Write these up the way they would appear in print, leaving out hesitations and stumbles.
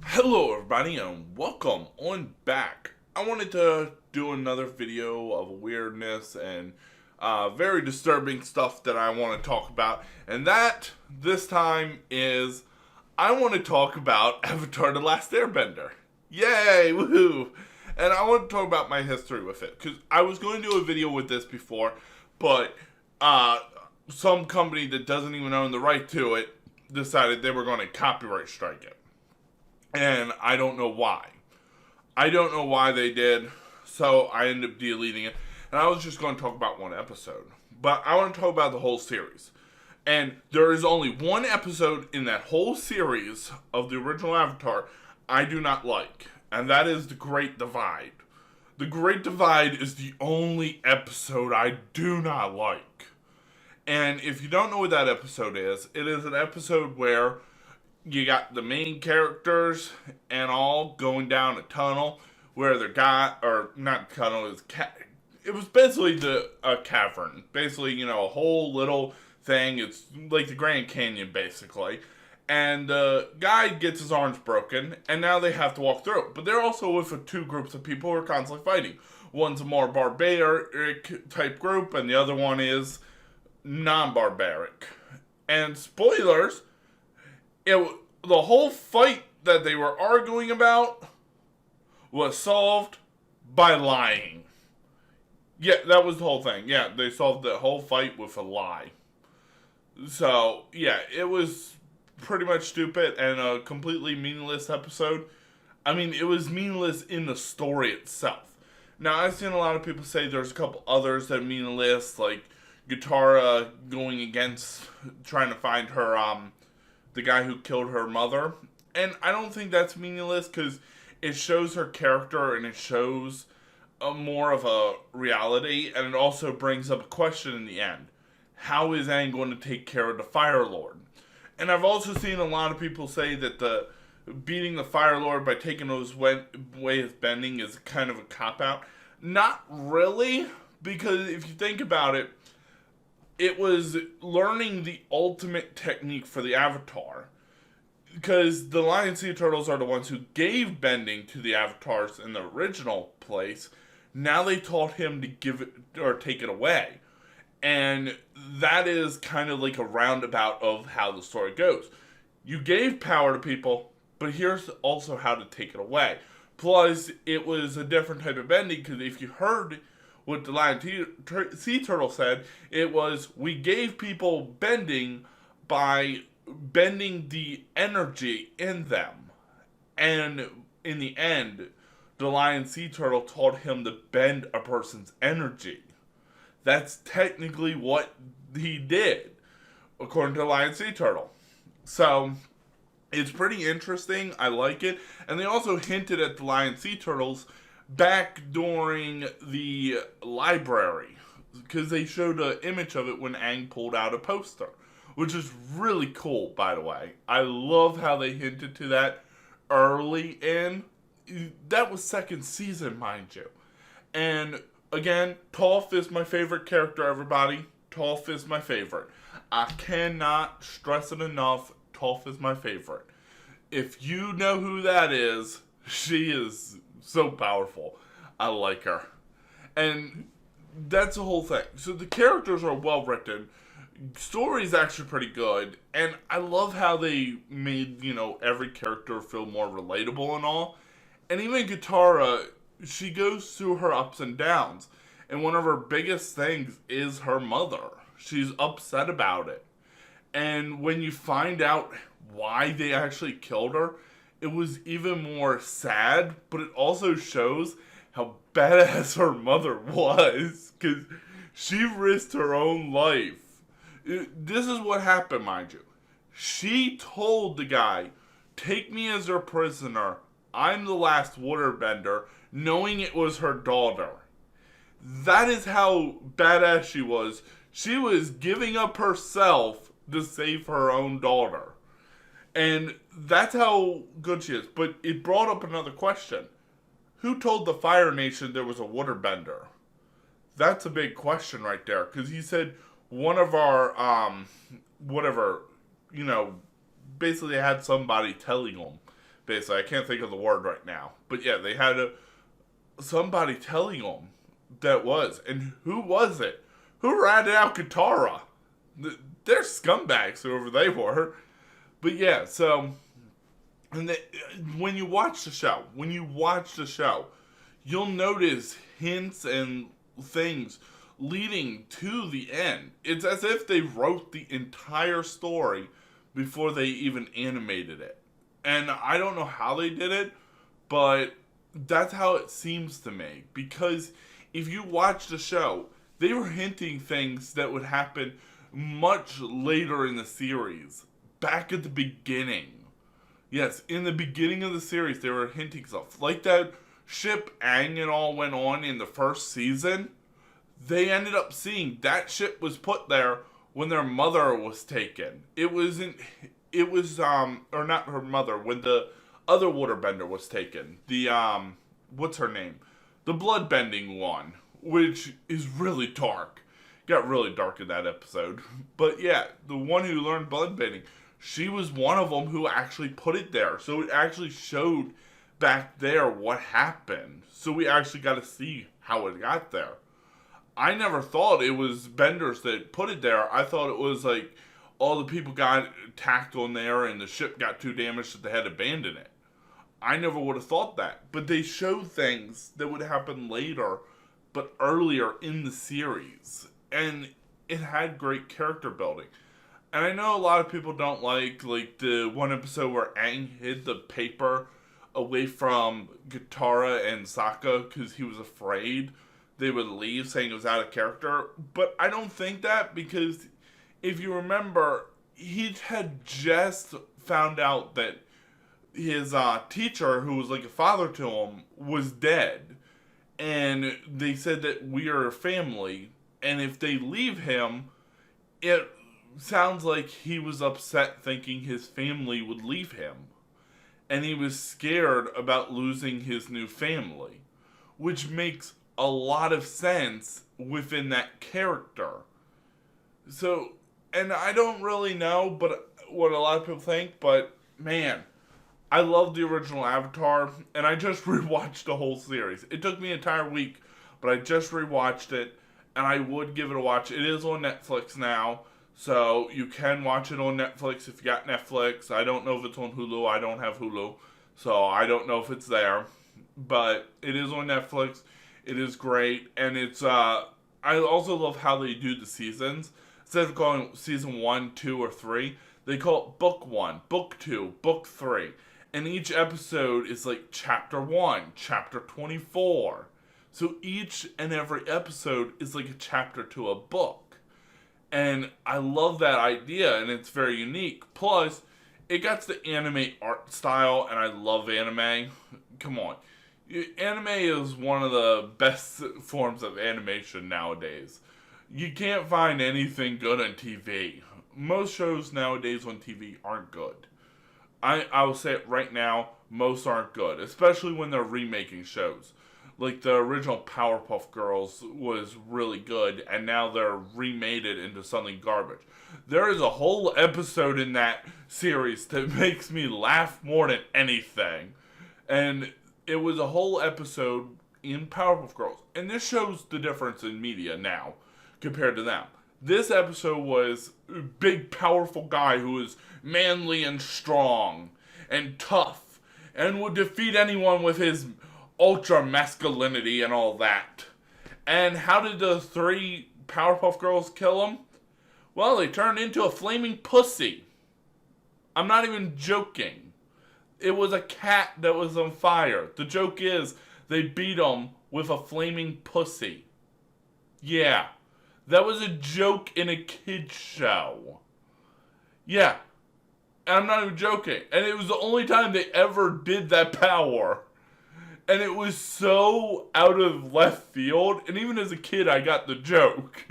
Hello everybody and welcome on back. I wanted to do another video of weirdness and very disturbing stuff that I want to talk about. And that, this time, is I want to talk about Avatar The Last Airbender. Yay, woohoo! And I want to talk about my history with it. Because I was going to do a video with this before, but some company that doesn't even own the right to it decided they were going to copyright strike it. And I don't know why. I don't know why they did, so I ended up deleting it. And I was just going to talk about one episode. But I want to talk about the whole series. And there is only one episode in that whole series of the original Avatar I do not like. And that is The Great Divide. The Great Divide is the only episode I do not like. And if you don't know what that episode is, it is an episode where you got the main characters and all going down a tunnel where the guy, or not tunnel, it was basically a cavern. Basically, a whole little thing. It's like the Grand Canyon, basically. And the guy gets his arms broken, and now they have to walk through it. But they're also with two groups of people who are constantly fighting. One's a more barbaric type group, and the other one is non-barbaric. And spoilers, the whole fight that they were arguing about was solved by lying. Yeah, that was the whole thing. Yeah, they solved the whole fight with a lie. So, yeah, it was pretty much stupid and a completely meaningless episode. I mean, it was meaningless in the story itself. Now, I've seen a lot of people say there's a couple others that are meaningless, like Guitarra going against, trying to find her, the guy who killed her mother. And I don't think that's meaningless because it shows her character and it shows more of a reality, and it also brings up a question in the end. How is Aang going to take care of the Fire Lord? And I've also seen a lot of people say that the beating the Fire Lord by taking his way of bending is kind of a cop-out. Not really, because if you think about it, it was learning the ultimate technique for the Avatar. Because the Lion Sea Turtles are the ones who gave bending to the Avatars in the original place. Now they taught him to give it or take it away. And that is kind of like a roundabout of how the story goes. You gave power to people, but here's also how to take it away. Plus, it was a different type of bending, because if you heard what the Lion Sea Turtle said, it was, we gave people bending by bending the energy in them. And in the end, the Lion Sea Turtle taught him to bend a person's energy. That's technically what he did, according to the Lion Sea Turtle. So, it's pretty interesting. I like it. And they also hinted at the Lion Sea Turtles back during the library, because they showed an image of it when Aang pulled out a poster, which is really cool, by the way. I love how they hinted to that early in. That was second season, mind you. And again, Toph is my favorite character, everybody. Toph is my favorite. I cannot stress it enough. Toph is my favorite. If you know who that is, she is so powerful. I like her. And that's the whole thing. So the characters are well written. Story is actually pretty good. And I love how they made, every character feel more relatable and all. And even Katara, she goes through her ups and downs. And one of her biggest things is her mother. She's upset about it. And when you find out why they actually killed her, it was even more sad, but it also shows how badass her mother was, because she risked her own life. This is what happened, mind you. She told the guy, take me as her prisoner. I'm the last waterbender, knowing it was her daughter. That is how badass she was. She was giving up herself to save her own daughter. And that's how good she is. But it brought up another question. Who told the Fire Nation there was a waterbender? That's a big question right there. Because he said one of our, whatever, basically had somebody telling him. Basically, I can't think of the word right now. But yeah, they had somebody telling them that was. And who was it? Who ratted out Katara? They're scumbags, whoever they were. But yeah, so and when you watch the show, you'll notice hints and things leading to the end. It's as if they wrote the entire story before they even animated it. And I don't know how they did it, but that's how it seems to me. Because if you watch the show, they were hinting things that would happen much later in the series. Back at the beginning. Yes, in the beginning of the series, they were hinting stuff. Like that ship Aang and all went on in the first season. They ended up seeing that ship was put there when their mother was taken. Or not her mother, when the other waterbender was taken. The, what's her name? The bloodbending one, which is really dark. Got really dark in that episode. But yeah, the one who learned bloodbending, she was one of them who actually put it there. So it actually showed back there what happened. So we actually got to see how it got there. I never thought it was Benders that put it there. I thought it was like all the people got attacked on there and the ship got too damaged that they had to abandon it. I never would have thought that. But they showed things that would happen later, but earlier in the series. And it had great character building. And I know a lot of people don't like the one episode where Aang hid the paper away from Katara and Sokka because he was afraid they would leave, saying it was out of character. But I don't think that, because if you remember, he had just found out that his teacher, who was like a father to him, was dead. And they said that we are a family, and if they leave him, it sounds like he was upset thinking his family would leave him. And he was scared about losing his new family, which makes a lot of sense within that character. So, and I don't really know but what a lot of people think, but man, I love the original Avatar, and I just rewatched the whole series. It took me an entire week, but I just rewatched it, and I would give it a watch. It is on Netflix now, so you can watch it on Netflix if you got Netflix. I don't know if it's on Hulu. I don't have Hulu, so I don't know if it's there. But it is on Netflix. It is great, and it's I also love how they do the seasons. Instead of calling season 1, 2, or 3, they call it book 1, book 2, book 3. And each episode is like chapter 1, chapter 24. So each and every episode is like a chapter to a book. And I love that idea, and it's very unique. Plus, it got the anime art style, and I love anime. Come on. Anime is one of the best forms of animation nowadays. You can't find anything good on TV. Most shows nowadays on TV aren't good. I will say it right now, most aren't good. Especially when they're remaking shows. Like the original Powerpuff Girls was really good, and now they're remade it into something garbage. There is a whole episode in that series that makes me laugh more than anything. And it was a whole episode in Powerpuff Girls. And this shows the difference in media now compared to them. This episode was a big, powerful guy who was manly and strong and tough and would defeat anyone with his ultra masculinity and all that. And how did the 3 Powerpuff Girls kill him? Well, they turned into a flaming pussy. I'm not even joking. It was a cat that was on fire. The joke is, they beat him with a flaming pussy. Yeah. That was a joke in a kid's show. Yeah. And I'm not even joking. And it was the only time they ever did that power. And it was so out of left field. And even as a kid, I got the joke.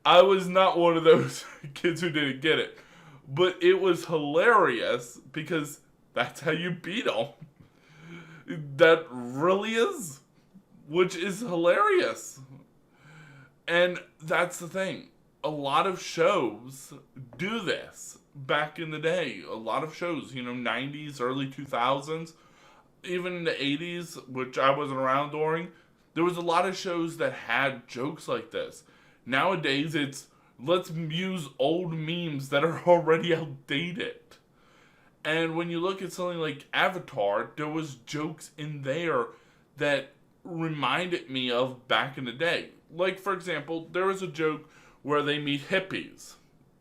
I was not one of those kids who didn't get it. But it was hilarious because that's how you beat them. That really is. Which is hilarious. And that's the thing. A lot of shows do this. back in the day. A lot of shows, 90s, early 2000s, even in the 80s, which I wasn't around during, there was a lot of shows that had jokes like this. Nowadays, it's let's use old memes that are already outdated. And when you look at something like Avatar, there was jokes in there that reminded me of back in the day. Like, for example, there was a joke where they meet hippies.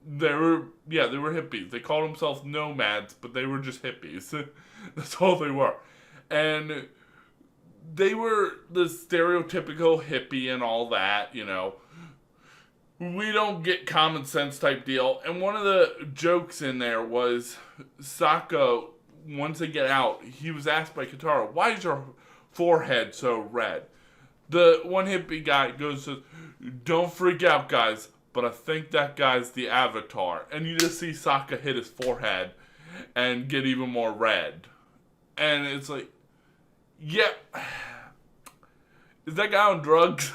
They were hippies. They called themselves nomads, but they were just hippies. That's all they were. And they were the stereotypical hippie and all that, We don't get common sense type deal. And one of the jokes in there was Sokka, once they get out, he was asked by Katara, why is your forehead so red? The one hippie guy goes, don't freak out, guys, but I think that guy's the Avatar. And you just see Sokka hit his forehead and get even more red. And it's like, yep. Is that guy on drugs?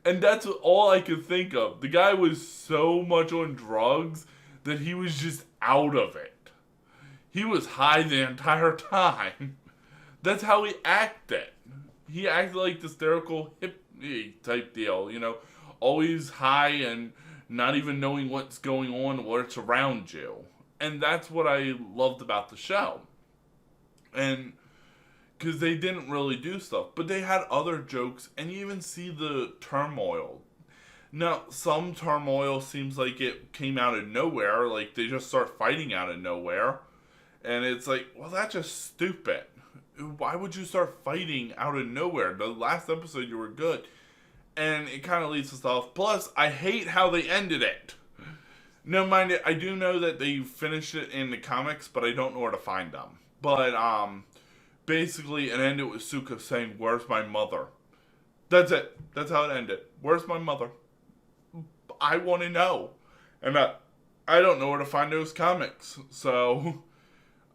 And that's all I could think of. The guy was so much on drugs that he was just out of it. He was high the entire time. That's how he acted. He acted like the hysterical hippie type deal, always high and not even knowing what's going on or what's around you. And that's what I loved about the show. And because they didn't really do stuff, but they had other jokes, and you even see the turmoil. Now, some turmoil seems like it came out of nowhere, like they just start fighting out of nowhere, and it's like, well, that's just stupid. Why would you start fighting out of nowhere? The last episode you were good, and it kind of leads to stuff. Plus, I hate how they ended it. No, mind it, I do know that they finished it in the comics, but I don't know where to find them. But, basically, it ended with Sokka saying, where's my mother? That's it. That's how it ended. Where's my mother? I want to know. And I don't know where to find those comics. So,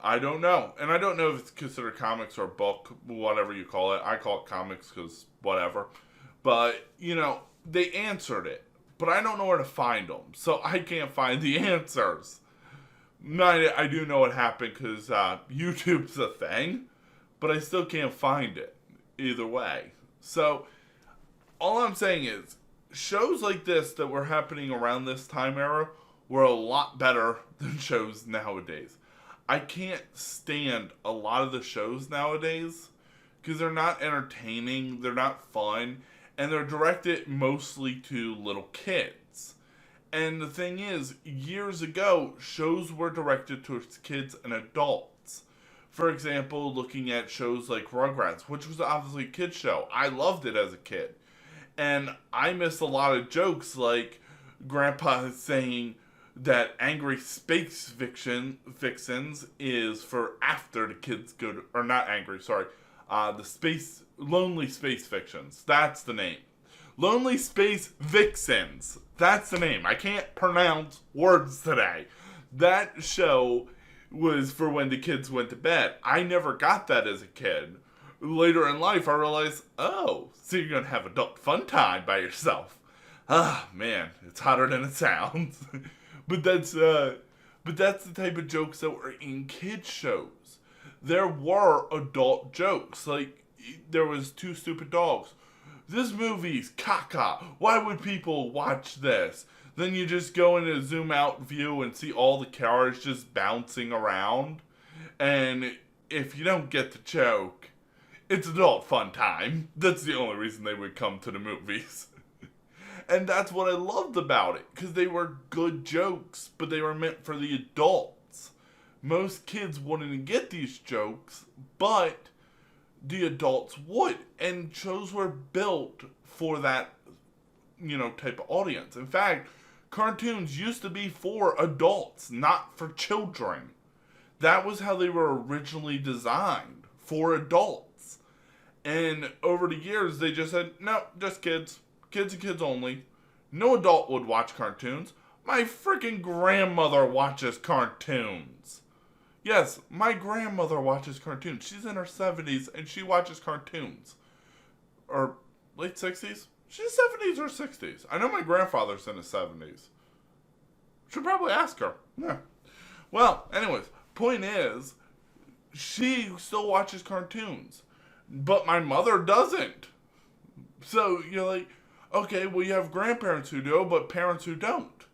I don't know. And I don't know if it's considered comics or book, whatever you call it. I call it comics because whatever. But, they answered it. But I don't know where to find them. So, I can't find the answers. I do know what happened because YouTube's a thing. But I still can't find it either way. So, all I'm saying is, shows like this that were happening around this time era were a lot better than shows nowadays. I can't stand a lot of the shows nowadays because they're not entertaining, they're not fun, and they're directed mostly to little kids. And the thing is, years ago, shows were directed towards kids and adults. For example, looking at shows like Rugrats, which was obviously a kid's show. I loved it as a kid. And I missed a lot of jokes like Grandpa saying that angry space vixens is for after the kids go to, or not angry, sorry, lonely space vixens. That's the name. Lonely Space Vixens. That's the name. I can't pronounce words today. That show was for when the kids went to bed. I never got that as a kid. Later in life, I realized, oh, so you're going to have adult fun time by yourself. Ah, man, it's hotter than it sounds. But that's the type of jokes that were in kids' shows. There were adult jokes. Like, there was Two Stupid Dogs. This movie's caca. Why would people watch this? Then you just go in a zoom out view and see all the cars just bouncing around. And if you don't get the joke, it's adult fun time. That's the only reason they would come to the movies. And that's what I loved about it. Because they were good jokes, but they were meant for the adults. Most kids wouldn't get these jokes, but the adults would. And shows were built for that, type of audience. In fact, cartoons used to be for adults, not for children. That was how they were originally designed, for adults. And over the years, they just said, no, just kids. Kids and kids only. No adult would watch cartoons. My freaking grandmother watches cartoons. Yes, my grandmother watches cartoons. She's in her 70s and she watches cartoons. Or late 60s? She's 70s or 60s. I know my grandfather's in his 70s. Should probably ask her. Yeah. Well, anyways, point is, she still watches cartoons, but my mother doesn't. So you're like, okay, well, you have grandparents who do, but parents who don't.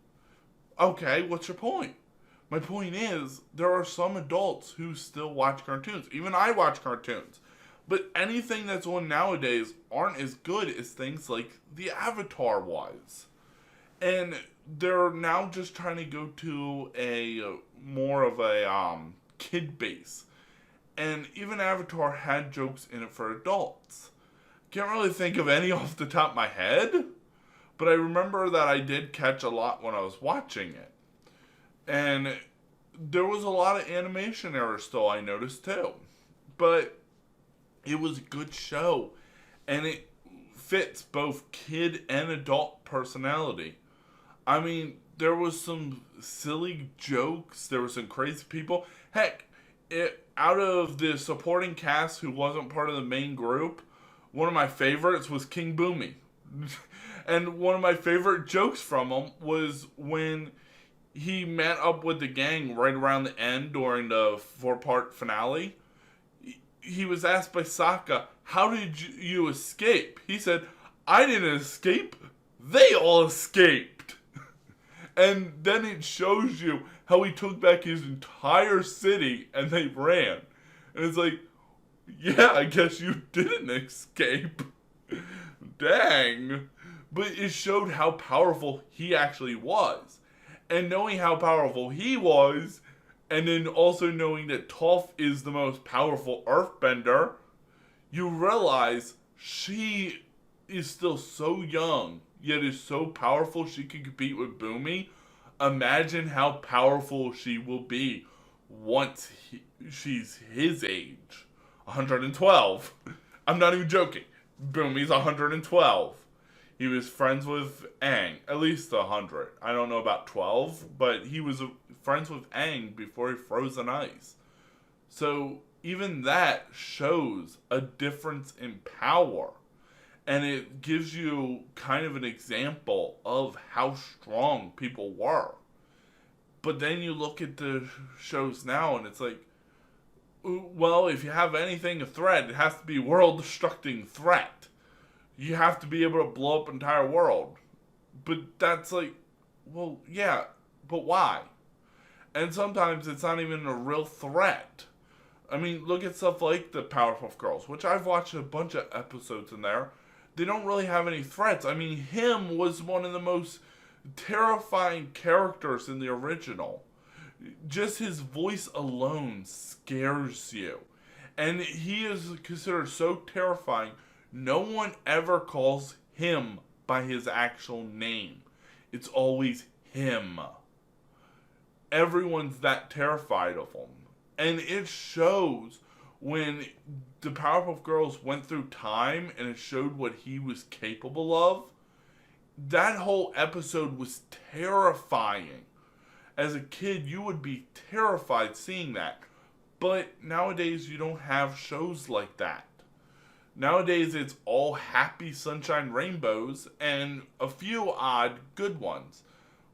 Okay, what's your point? My point is, there are some adults who still watch cartoons. Even I watch cartoons. But anything that's on nowadays aren't as good as things like the Avatar was. And they're now just trying to go to a more of a kid base. And even Avatar had jokes in it for adults. Can't really think of any off the top of my head, but I remember that I did catch a lot when I was watching it. And there was a lot of animation errors still, I noticed too. But it was a good show, and it fits both kid and adult personality. I mean, there was some silly jokes, there were some crazy people. Heck, out of the supporting cast who wasn't part of the main group, one of my favorites was King Boomy. And one of my favorite jokes from him was when he met up with the gang right around the end during the 4-part finale. He was asked by Sokka, how did you escape? He said, I didn't escape, they all escaped. And then it shows you how he took back his entire city and they ran. And it's like, yeah, I guess you didn't escape. Dang. But it showed how powerful he actually was. And knowing how powerful he was, and then also knowing that Toph is the most powerful earthbender, you realize she is still so young, yet is so powerful she can compete with Boomy. Imagine how powerful she will be once she's his age. 112. I'm not even joking. Boomy's 112. He was friends with Aang, at least 100. I don't know about 12, but he was friends with Aang before he froze in ice. So even that shows a difference in power. And it gives you kind of an example of how strong people were. But then you look at the shows now and it's like, well, if you have anything a threat, it has to be a world-destructing threat. You have to be able to blow up an entire world. But that's like, well, yeah, but why? And sometimes it's not even a real threat. I mean, look at stuff like the Powerpuff Girls, which I've watched a bunch of episodes in there. They don't really have any threats. I mean, him was one of the most terrifying characters in the original. Just his voice alone scares you. And he is considered so terrifying, no one ever calls him by his actual name. It's always him. Everyone's that terrified of him. And it shows when the Powerpuff Girls went through time and it showed what he was capable of. That whole episode was terrifying. As a kid, you would be terrified seeing that. But nowadays, you don't have shows like that. Nowadays, it's all happy sunshine rainbows and a few odd good ones.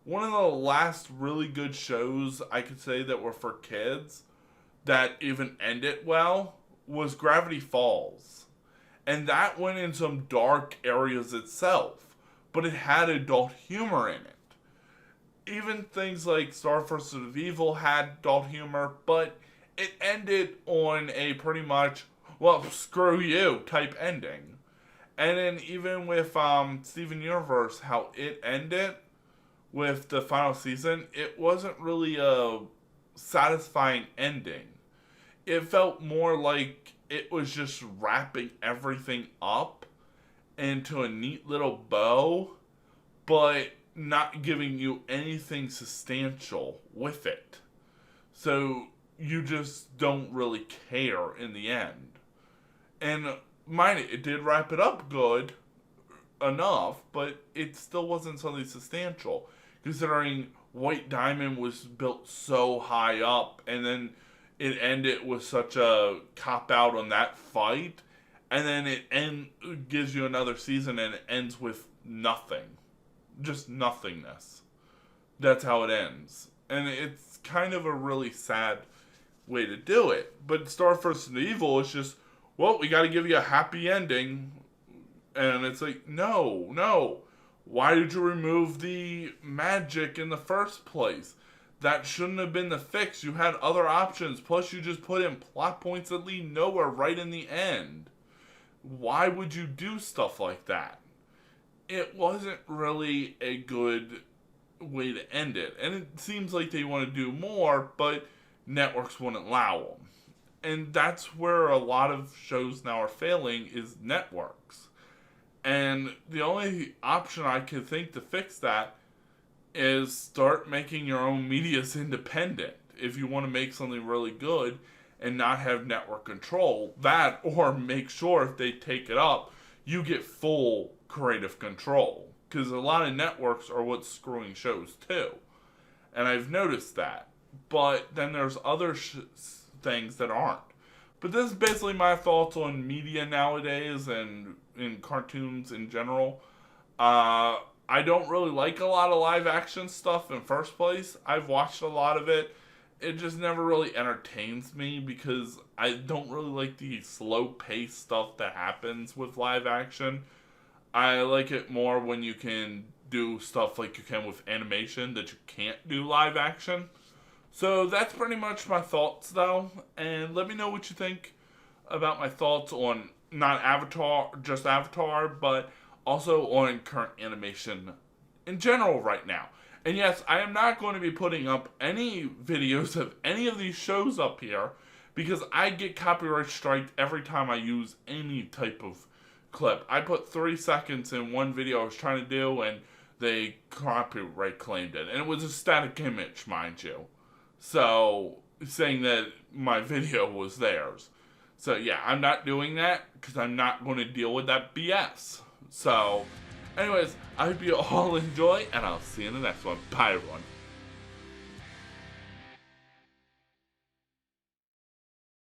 One of the last really good shows I could say that were for kids that even ended well was Gravity Falls. And that went in some dark areas itself, but it had adult humor in it. Even things like Star Forces of Evil had adult humor, but it ended on a pretty much, well, screw you type ending. And then even with Steven Universe, how it ended with the final season, it wasn't really a satisfying ending. It felt more like it was just wrapping everything up into a neat little bow, but not giving you anything substantial with it. So you just don't really care in the end. And mind it did wrap it up good enough, but it still wasn't something substantial, considering White Diamond was built so high up, and then it ended with such a cop-out on that fight, and then it gives you another season and it ends with nothing. Just nothingness. That's how it ends. And it's kind of a really sad way to do it. But Star vs. Evil is just, well, we got to give you a happy ending. And it's like, no. Why did you remove the magic in the first place? That shouldn't have been the fix. You had other options. Plus, you just put in plot points that lead nowhere right in the end. Why would you do stuff like that? It wasn't really a good way to end it. And it seems like they want to do more, but networks wouldn't allow them. And that's where a lot of shows now are failing, is networks. And the only option I could think to fix that is start making your own medias independent. If you want to make something really good and not have network control, that, or make sure if they take it up, you get full creative control. Because a lot of networks are what's screwing shows too. And I've noticed that. But then there's other things that aren't. But this is basically my thoughts on media nowadays and in cartoons in general. I don't really like a lot of live action stuff in first place. I've watched a lot of it. It just never really entertains me because I don't really like the slow paced stuff that happens with live action. I like it more when you can do stuff like you can with animation that you can't do live action. So that's pretty much my thoughts though. And let me know what you think about my thoughts on not just Avatar, but also on current animation in general right now. And yes, I am not going to be putting up any videos of any of these shows up here because I get copyright striked every time I use any type of clip. I put 3 seconds in one video I was trying to do and they copyright claimed it. And it was a static image, mind you. So, saying that my video was theirs. So yeah, I'm not doing that because I'm not going to deal with that BS. So, anyways, I hope you all enjoy, and I'll see you in the next one. Bye, everyone.